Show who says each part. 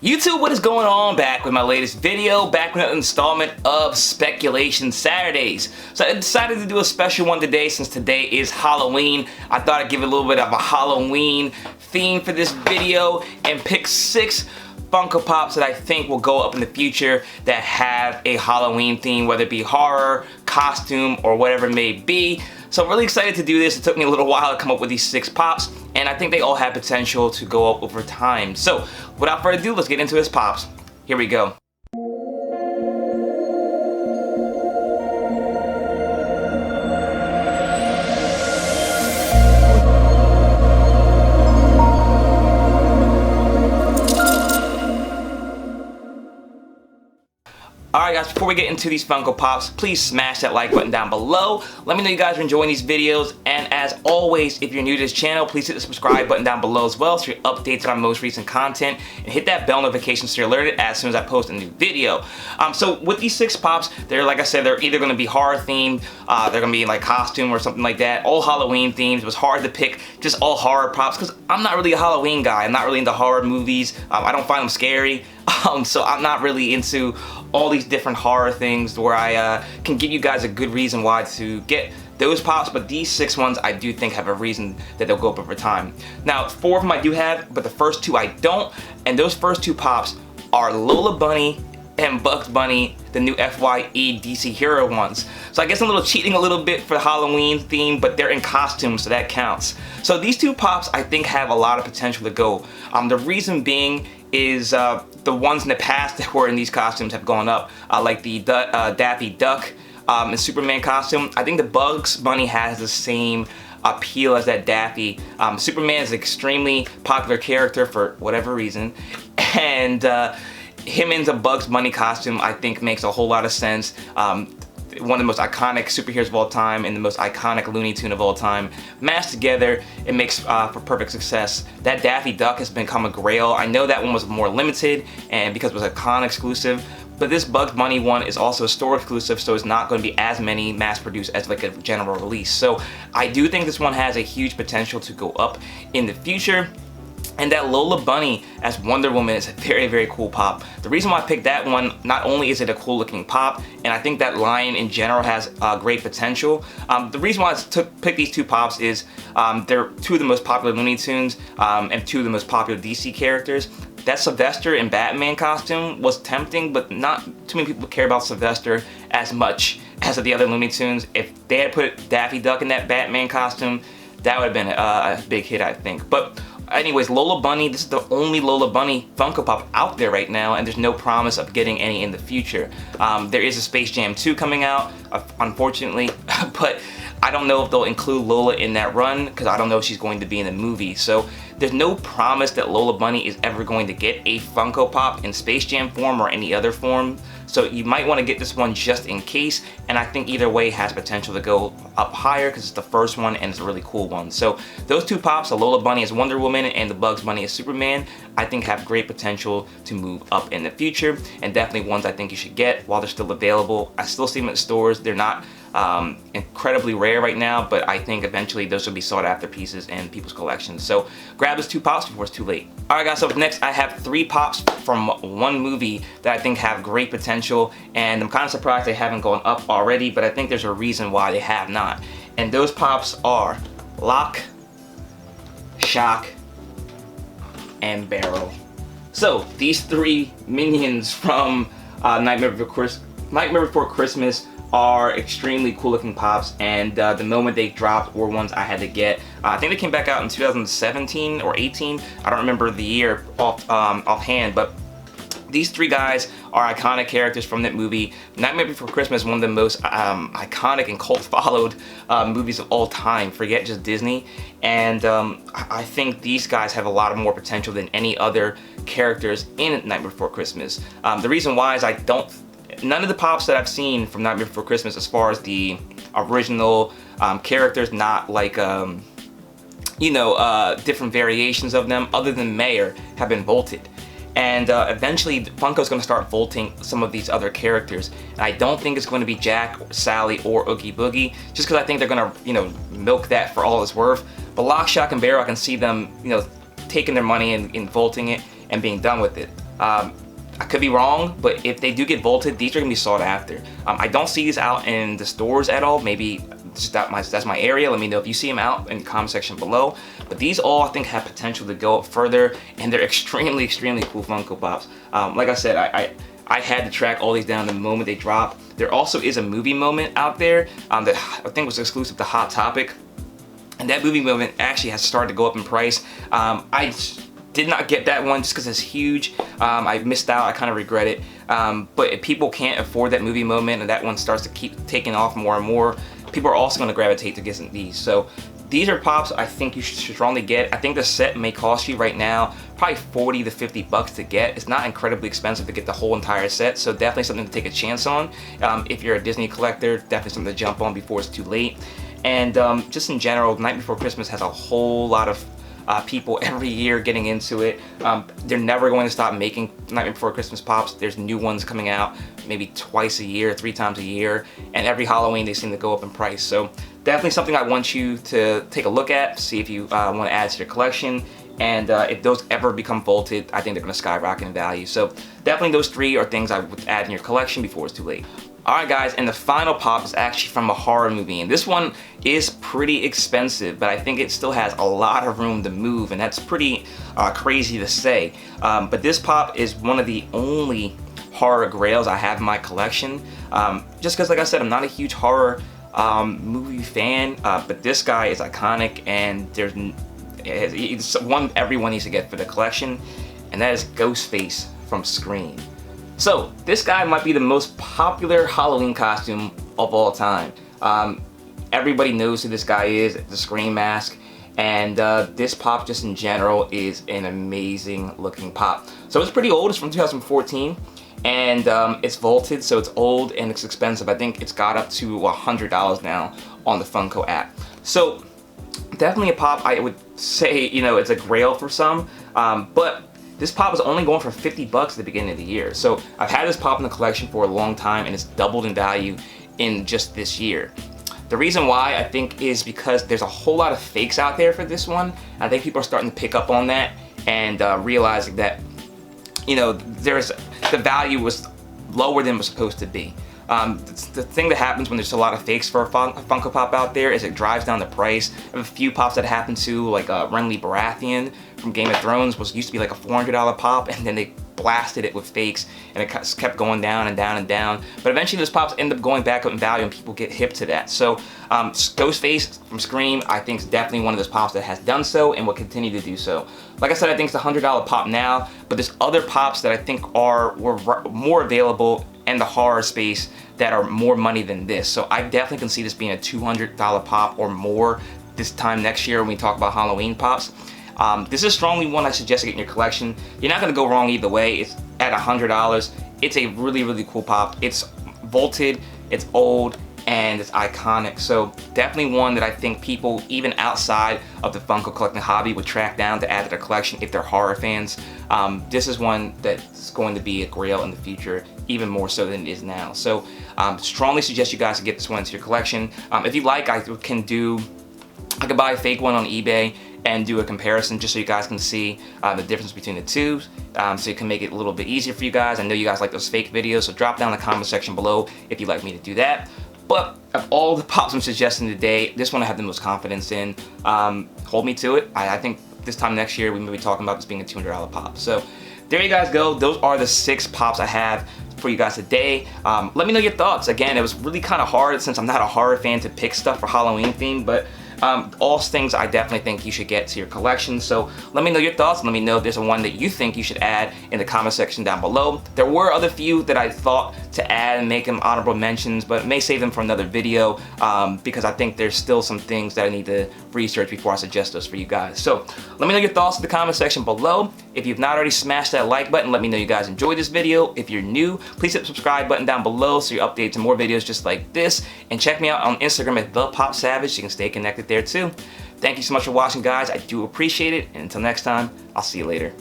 Speaker 1: YouTube, what is going on? Back with my latest video, back with an installment of Speculation Saturdays. So I decided to do a special one today since today is Halloween. I thought I'd give it a little bit of a Halloween theme for this video and pick 6 Funko Pops that I think will go up in the future that have a Halloween theme, whether it be horror, costume, or whatever it may be. So I'm really excited to do this. It took me a little while to come up with these 6 pops, and I think they all have potential to go up over time. So without further ado, let's get into his pops. Here we go. Alright guys, before we get into these Funko Pops, please smash that like button down below. Let me know you guys are enjoying these videos, and as always, if you're new to this channel, please hit the subscribe button down below as well so you're updated on most recent content, and hit that bell notification so you're alerted as soon as I post a new video. So with these 6 pops, they're, like I said, they're either going to be horror themed, they're going to be like costume or something like that, all Halloween themes. It was hard to pick just all horror props because I'm not really a Halloween guy. I'm not really into horror movies. I don't find them scary. So I'm not really into all these different horror things where I can give you guys a good reason why to get those pops, but these 6 ones I do think have a reason that they'll go up over time. Now 4 of them I do have, but the first 2 I don't, and those first 2 pops are Lola Bunny and Bugs Bunny, the new FYE DC Hero ones. So I guess I'm cheating a little bit for the Halloween theme, but they're in costume, so that counts. So these 2 pops I think have a lot of potential to go. The reason being is the ones in the past that were in these costumes have gone up, like the Daffy Duck and Superman costume. I think the Bugs Bunny has the same appeal as that Daffy. Superman is an extremely popular character for whatever reason, and him in the Bugs Bunny costume I think makes a whole lot of sense. One of the most iconic superheroes of all time and the most iconic Looney Tune of all time. Mashed together, it makes for perfect success. That Daffy Duck has become a grail. I know that one was more limited and because it was a con exclusive, but this Bugs Bunny one is also a store exclusive, so it's not going to be as many mass produced as like a general release. So I do think this one has a huge potential to go up in the future. And that Lola Bunny as Wonder Woman is a very, very cool pop. The reason why I picked that one, not only is it a cool looking pop, and I think that line in general has great potential. The reason why I picked these 2 pops is they're 2 of the most popular Looney Tunes and 2 of the most popular DC characters. That Sylvester and Batman costume was tempting, but not too many people care about Sylvester as much as the other Looney Tunes. If they had put Daffy Duck in that Batman costume, that would have been a big hit, I think. But anyways, Lola Bunny, this is the only Lola Bunny Funko Pop out there right now, and there's no promise of getting any in the future. There is a Space Jam 2 coming out, unfortunately, but I don't know if they'll include Lola in that run because I don't know if she's going to be in the movie. So there's no promise that Lola Bunny is ever going to get a Funko Pop in Space Jam form or any other form. So you might want to get this one just in case, and I think either way has potential to go up higher because it's the first one and it's a really cool one. So those 2 pops, the Lola Bunny as Wonder Woman and the Bugs Bunny as Superman, I think have great potential to move up in the future, and definitely ones I think you should get while they're still available. I still see them at stores. They're not incredibly rare right now, but I think eventually those will be sought after pieces in people's collections. So grab those 2 pops before it's too late. Alright guys, so next I have 3 pops from one movie that I think have great potential, and I'm kind of surprised they haven't gone up already, but I think there's a reason why they have not. And those pops are Lock, Shock, and Barrel. So these 3 minions from Nightmare Before Christmas are extremely cool looking pops, and the moment they dropped were ones I had to get. I think they came back out in 2017 or 18. I don't remember the year offhand, but these 3 guys are iconic characters from that movie. Nightmare Before Christmas is one of the most iconic and cult followed movies of all time, forget just Disney. And I think these guys have a lot of more potential than any other characters in Nightmare Before Christmas. The reason why is none of the pops that I've seen from Nightmare Before Christmas, as far as the original characters, not like different variations of them other than Mayor, have been vaulted. And eventually Funko's going to start vaulting some of these other characters, and I don't think it's going to be Jack, Sally, or Oogie Boogie, just because I think they're going to milk that for all it's worth. But Lock, Shock, and Barrel, I can see them taking their money and vaulting it and being done with it. I could be wrong, but if they do get vaulted, these are gonna be sought after. I don't see these out in the stores at all. Maybe that's my area. Let me know if you see them out in the comment section below. But these all, I think, have potential to go up further, and they're extremely, extremely cool Funko Pops. Like I said, I had to track all these down the moment they drop. There also is a movie moment out there that I think was exclusive to Hot Topic, and that movie moment actually has started to go up in price. I did not get that one just because it's huge. I missed out. I kind of regret it. But if people can't afford that movie moment and that one starts to keep taking off more and more, people are also going to gravitate to getting these. So these are Pops I think you should strongly get. I think the set may cost you right now probably 40 to 50 bucks to get. It's not incredibly expensive to get the whole entire set, so definitely something to take a chance on. If you're a Disney collector, definitely something to jump on before it's too late. And just in general, Night Before Christmas has a whole lot of people every year getting into it. They're never going to stop making Night Before Christmas Pops. There's new ones coming out maybe twice a year, 3 times a year, and every Halloween they seem to go up in price. So definitely something I want you to take a look at, see if you want to add to your collection. And if those ever become vaulted, I think they're going to skyrocket in value. So definitely those 3 are things I would add in your collection before it's too late. Alright guys, and the final Pop is actually from a horror movie, and this one is pretty expensive, but I think it still has a lot of room to move, and that's pretty crazy to say. But this Pop is one of the only horror grails I have in my collection, just because, like I said, I'm not a huge horror movie fan, but this guy is iconic, and it's one everyone needs to get for the collection, and that is Ghostface from Scream. So this guy might be the most popular Halloween costume of all time. Everybody knows who this guy is, the Scream mask, and this Pop just in general is an amazing looking Pop. So it's pretty old, it's from 2014, and it's vaulted, so it's old and it's expensive. I think it's got up to $100 now on the Funko app. So definitely a Pop I would say, you know, it's a grail for some, but this Pop was only going for 50 bucks at the beginning of the year. So I've had this Pop in the collection for a long time, and it's doubled in value in just this year. The reason why, I think, is because there's a whole lot of fakes out there for this one. I think people are starting to pick up on that and realizing that, you know, the value was lower than it was supposed to be. The thing that happens when there's a lot of fakes for a Funko Pop out there is it drives down the price. I have a few Pops that happened to, like Renly Baratheon from Game of Thrones used to be like a $400 Pop, and then they blasted it with fakes, and it kept going down and down and down. But eventually those Pops end up going back up in value, and people get hip to that. So Ghostface from Scream, I think, is definitely one of those Pops that has done so and will continue to do so. Like I said, I think it's a $100 Pop now, but there's other Pops that I think were more available in the horror space that are more money than this. So I definitely can see this being a $200 Pop or more this time next year when we talk about Halloween Pops. This is strongly one I suggest to get in your collection. You're not gonna go wrong either way. It's at $100. It's a really, really cool Pop. It's vaulted, it's old, and it's iconic. So definitely one that I think people, even outside of the Funko collecting hobby, would track down to add to their collection if they're horror fans. This is one that's going to be a grail in the future, even more so than it is now. So strongly suggest you guys to get this one into your collection. If you like, I could buy a fake one on eBay and do a comparison just so you guys can see the difference between the two, so it can make it a little bit easier for you guys. I know you guys like those fake videos, so drop down in the comment section below if you'd like me to do that. But of all the Pops I'm suggesting today, this one I have the most confidence in. Hold me to it. I think this time next year we may be talking about this being a $200 Pop. So there you guys go. Those are the 6 Pops I have for you guys today. Let me know your thoughts. Again, it was really kind of hard since I'm not a horror fan to pick stuff for Halloween theme, but all things I definitely think you should get to your collection. So let me know your thoughts, and let me know if there's one that you think you should add in the comment section down below. There were other few that I thought to add and make them honorable mentions, but may save them for another video because I think there's still some things that I need to research before I suggest those for you guys. So let me know your thoughts in the comment section below. If you've not already smashed that like button, let me know you guys enjoyed this video. If you're new, please hit the subscribe button down below so you're updated to more videos just like this. And check me out on Instagram at ThePopSavage so you can stay connected there too. Thank you so much for watching, guys. I do appreciate it. And until next time, I'll see you later.